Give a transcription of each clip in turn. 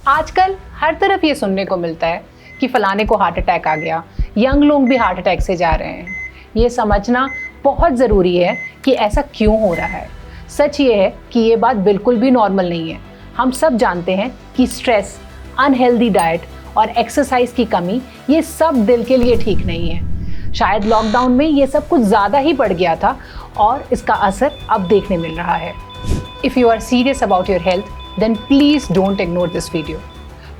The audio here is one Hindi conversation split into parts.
आजकल हर तरफ ये सुनने को मिलता है कि फलाने को हार्ट अटैक आ गया, यंग लोग भी हार्ट अटैक से जा रहे हैं। ये समझना बहुत ज़रूरी है कि ऐसा क्यों हो रहा है। सच ये है कि ये बात बिल्कुल भी नॉर्मल नहीं है। हम सब जानते हैं कि स्ट्रेस, अनहेल्दी डाइट और एक्सरसाइज की कमी ये सब दिल के लिए ठीक नहीं है। शायद लॉकडाउन में ये सब कुछ ज़्यादा ही बढ़ गया था और इसका असर अब देखने मिल रहा है। If you are serious about your health, then please don't ignore this video.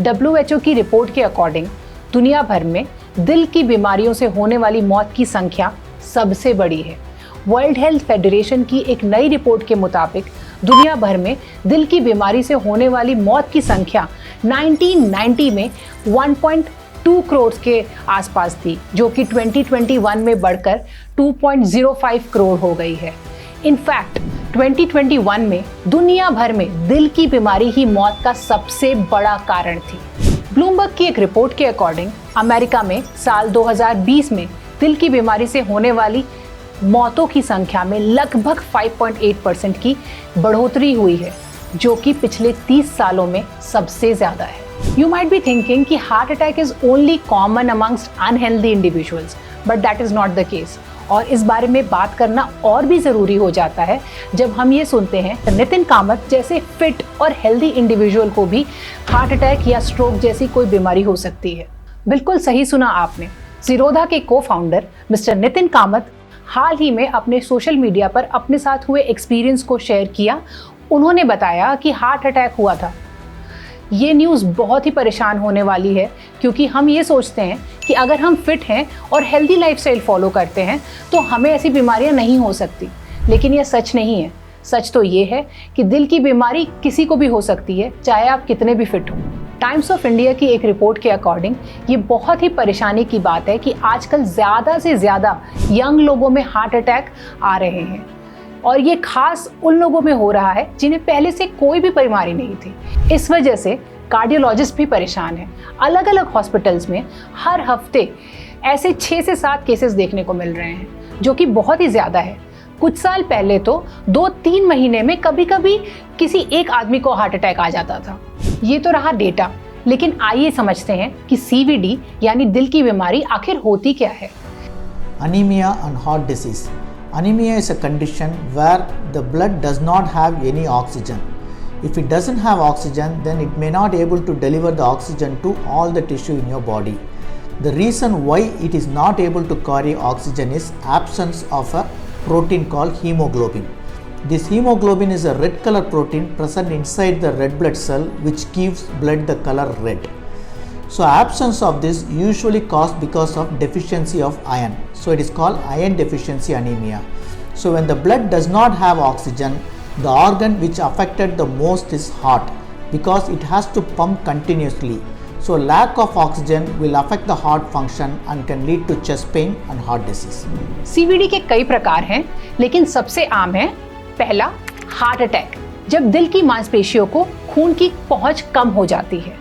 WHO की रिपोर्ट के अकॉर्डिंग दुनिया भर में दिल की बीमारियों से होने वाली मौत की संख्या सबसे बड़ी है। वर्ल्ड हेल्थ फेडरेशन की एक नई रिपोर्ट के मुताबिक दुनिया भर में दिल की बीमारी से होने वाली मौत की संख्या 1990 में 1.2 करोड़ के आसपास थी, जो कि 2021 में बढ़कर 2.05 करोड़ हो गई है। इनफैक्ट 2021 में दुनिया भर में दिल की बीमारी ही मौत का सबसे बड़ा कारण थी। ब्लूमबर्ग की एक रिपोर्ट के अकॉर्डिंग अमेरिका में साल 2020 में दिल की बीमारी से होने वाली मौतों की संख्या में लगभग 5.8% की बढ़ोतरी हुई है, जो कि पिछले 30 सालों में सबसे ज़्यादा है। You might be thinking कि heart attack is only common amongst unhealthy individuals, but that is not the case. और इस बारे में बात करना और भी ज़रूरी हो जाता है जब हम ये सुनते हैं नितिन कामत जैसे फिट और हेल्दी इंडिविजुअल को भी हार्ट अटैक या स्ट्रोक जैसी कोई बीमारी हो सकती है। बिल्कुल सही सुना आपने। ज़ीरोधा के को-फाउंडर मिस्टर नितिन कामत हाल ही में अपने सोशल मीडिया पर अपने साथ हुए एक्सपीरियंस को शेयर किया। उन्होंने बताया कि हार्ट अटैक हुआ था। ये न्यूज़ बहुत ही परेशान होने वाली है, क्योंकि हम ये सोचते हैं कि अगर हम फिट हैं और हेल्दी लाइफस्टाइल फॉलो करते हैं तो हमें ऐसी बीमारियां नहीं हो सकती, लेकिन यह सच नहीं है। सच तो ये है कि दिल की बीमारी किसी को भी हो सकती है, चाहे आप कितने भी फिट हो। टाइम्स ऑफ इंडिया की एक रिपोर्ट के अकॉर्डिंग ये बहुत ही परेशानी की बात है कि आजकल ज़्यादा से ज़्यादा यंग लोगों में हार्ट अटैक आ रहे हैं, और ये खास उन लोगों में हो रहा है जिन्हें पहले से कोई भी बीमारी नहीं थी। इस वजह से कार्डियोलॉजिस्ट भी परेशान हैं। अलग अलग हॉस्पिटल्स में हर हफ्ते ऐसे 6 से 7 केसेस देखने को मिल रहे हैं, जो कि बहुत ही ज़्यादा है। कुछ साल पहले तो 2-3 महीने में कभी कभी किसी एक आदमी को हार्ट अटैक आ जाता था। ये तो रहा डेटा, लेकिन आइए समझते हैं कि CVD यानी दिल की बीमारी आखिर होती क्या है। Anemia and heart disease. Anemia is a condition where the blood does not have any oxygen. If it doesn't have oxygen, then it may not able to deliver the oxygen to all the tissue in your body. The reason why it is not able to carry oxygen is absence of a protein called hemoglobin. This hemoglobin is a red color protein present inside the red blood cell, which gives blood the color red. So absence of this usually caused because of deficiency of iron. So it is called iron deficiency anemia. So when the blood does not have oxygen, the organ which affected the most is heart, because it has to pump continuously. So lack of oxygen will affect the heart function and can lead to chest pain and heart disease. CVD के कई प्रकार हैं, लेकिन सबसे आम है पहला हार्ट अटैक, जब दिल की मांसपेशियों को खून की पहुंच कम हो जाती है।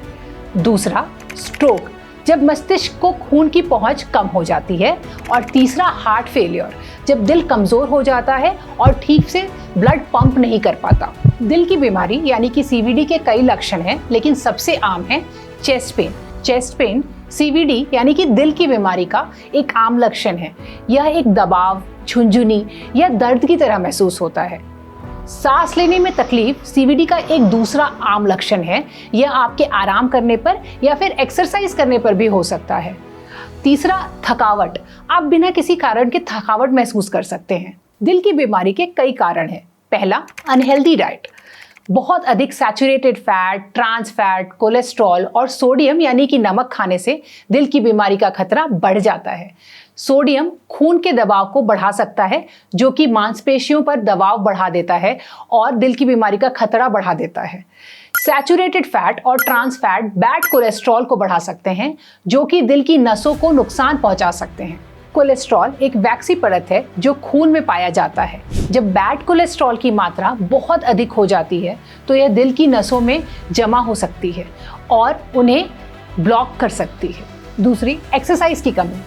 दूसरा स्ट्रोक, जब मस्तिष्क को खून की पहुंच कम हो जाती है। और तीसरा हार्ट फेलियर, जब दिल कमज़ोर हो जाता है और ठीक से ब्लड पंप नहीं कर पाता। दिल की बीमारी यानी कि CVD के कई लक्षण हैं, लेकिन सबसे आम है chest pain. Chest pain CVD यानी कि दिल की बीमारी का एक आम लक्षण है। यह एक दबाव, झुंझुनी या दर्द की तरह महसूस होता है। सांस लेने में तकलीफ CVD का एक दूसरा आम लक्षण है। यह आपके आराम करने पर या फिर एक्सरसाइज करने पर भी हो सकता है। तीसरा थकावट, आप बिना किसी कारण के थकावट महसूस कर सकते हैं। दिल की बीमारी के कई कारण हैं। पहला अनहेल्दी डाइट, बहुत अधिक saturated fat, trans fat, cholesterol और सोडियम यानी कि नमक खाने से दिल की बीमारी का खतरा बढ़ जाता है। सोडियम खून के दबाव को बढ़ा सकता है, जो कि मांसपेशियों पर दबाव बढ़ा देता है और दिल की बीमारी का खतरा बढ़ा देता है। सैचुरेटेड फैट और ट्रांस फैट बैड कोलेस्ट्रॉल को बढ़ा सकते हैं, जो कि दिल की नसों को नुकसान पहुंचा सकते हैं। कोलेस्ट्रॉल एक वैक्सी परत है जो खून में पाया जाता है। जब बैड कोलेस्ट्रॉल की मात्रा बहुत अधिक हो जाती है तो यह दिल की नसों में जमा हो सकती है और उन्हें ब्लॉक कर सकती है। दूसरी एक्सरसाइज की कमी।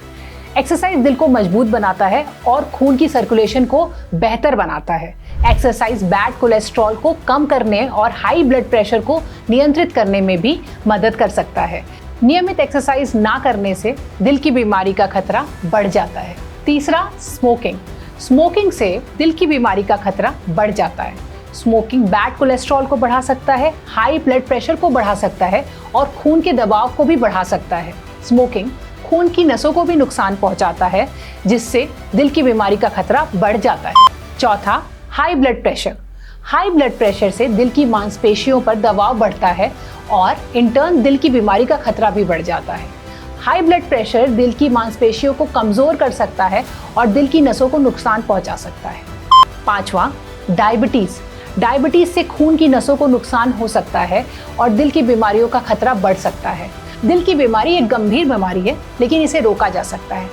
एक्सरसाइज दिल को मजबूत बनाता है और खून की सर्कुलेशन को बेहतर बनाता है। एक्सरसाइज बैड कोलेस्ट्रॉल को कम करने और हाई ब्लड प्रेशर को नियंत्रित करने में भी मदद कर सकता है। नियमित एक्सरसाइज ना करने से दिल की बीमारी का खतरा बढ़ जाता है। तीसरा, स्मोकिंग। स्मोकिंग से दिल की बीमारी का खतरा बढ़ जाता है। स्मोकिंग बैड कोलेस्ट्रॉल को बढ़ा सकता है, हाई ब्लड प्रेशर को बढ़ा सकता है और खून के दबाव को भी बढ़ा सकता है। स्मोकिंग खून की नसों को भी नुकसान पहुंचाता है, जिससे दिल की बीमारी का खतरा बढ़ जाता है। चौथा, high blood pressure. High blood pressure से दिल की मांसपेशियों पर दबाव बढ़ता है और इंटर्न दिल की बीमारी का खतरा भी बढ़ जाता है। हाई ब्लड प्रेशर दिल की मांसपेशियों को कमजोर कर सकता है और दिल की नसों को नुकसान पहुंचा सकता है। पांचवा, डायबिटीज। डायबिटीज से खून की नसों को नुकसान हो सकता है और दिल की बीमारियों का खतरा बढ़ सकता है। दिल की बीमारी एक गंभीर बीमारी है, लेकिन इसे रोका जा सकता है।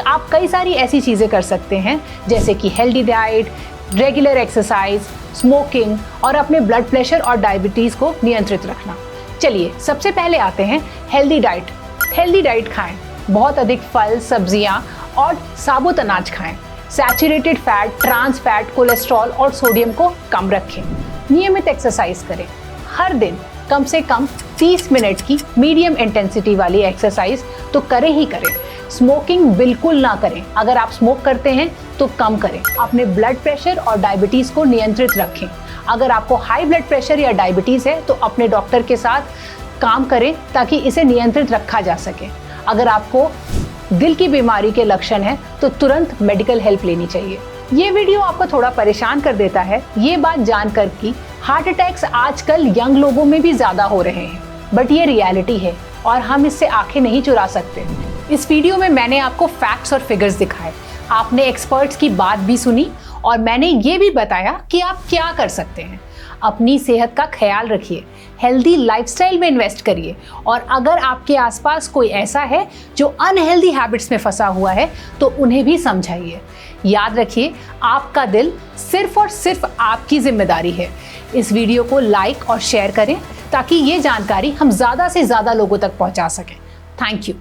आप कई सारी ऐसी चीजें कर सकते हैं, जैसे कि healthy diet, regular exercise, smoking और अपने ब्लड प्रेशर और डायबिटीज को नियंत्रित रखना। चलिए सबसे पहले आते हैं हेल्दी डाइट। हेल्दी डाइट खाएं, बहुत अधिक फल, सब्जियां और साबुत अनाज खाएं। Saturated fat, trans fat, cholesterol और सोडियम को कम रखें। नियमित एक्सरसाइज करें, हर दिन कम से कम 30 मिनट की मीडियम इंटेंसिटी वाली एक्सरसाइज तो करें ही करें। स्मोकिंग बिल्कुल ना करें, अगर आप स्मोक करते हैं तो कम करें। अपने ब्लड प्रेशर और डायबिटीज को नियंत्रित रखें। अगर आपको हाई ब्लड प्रेशर या डायबिटीज है तो अपने डॉक्टर के साथ काम करें ताकि इसे नियंत्रित रखा जा सके। अगर आपको दिल की बीमारी के लक्षण हैं तो तुरंत मेडिकल हेल्प लेनी चाहिए। ये वीडियो आपको थोड़ा परेशान कर देता है ये बात जानकर कि हार्ट अटैक्स आजकल यंग लोगों में भी ज्यादा हो रहे हैं, बट ये रियलिटी है और हम इससे आंखें नहीं चुरा सकते। इस वीडियो में मैंने आपको फैक्ट्स और फिगर्स दिखाए, आपने एक्सपर्ट्स की बात भी सुनी और मैंने ये भी बताया कि आप क्या कर सकते हैं। अपनी सेहत का ख्याल रखिए, हेल्दी लाइफस्टाइल में इन्वेस्ट करिए और अगर आपके आसपास कोई ऐसा है जो अनहेल्दी हैबिट्स में फंसा हुआ है तो उन्हें भी समझाइए। याद रखिए, आपका दिल सिर्फ और सिर्फ आपकी जिम्मेदारी है। इस वीडियो को लाइक और शेयर करें ताकि ये जानकारी हम ज़्यादा से ज़्यादा लोगों तक पहुंचा सकें। Thank you.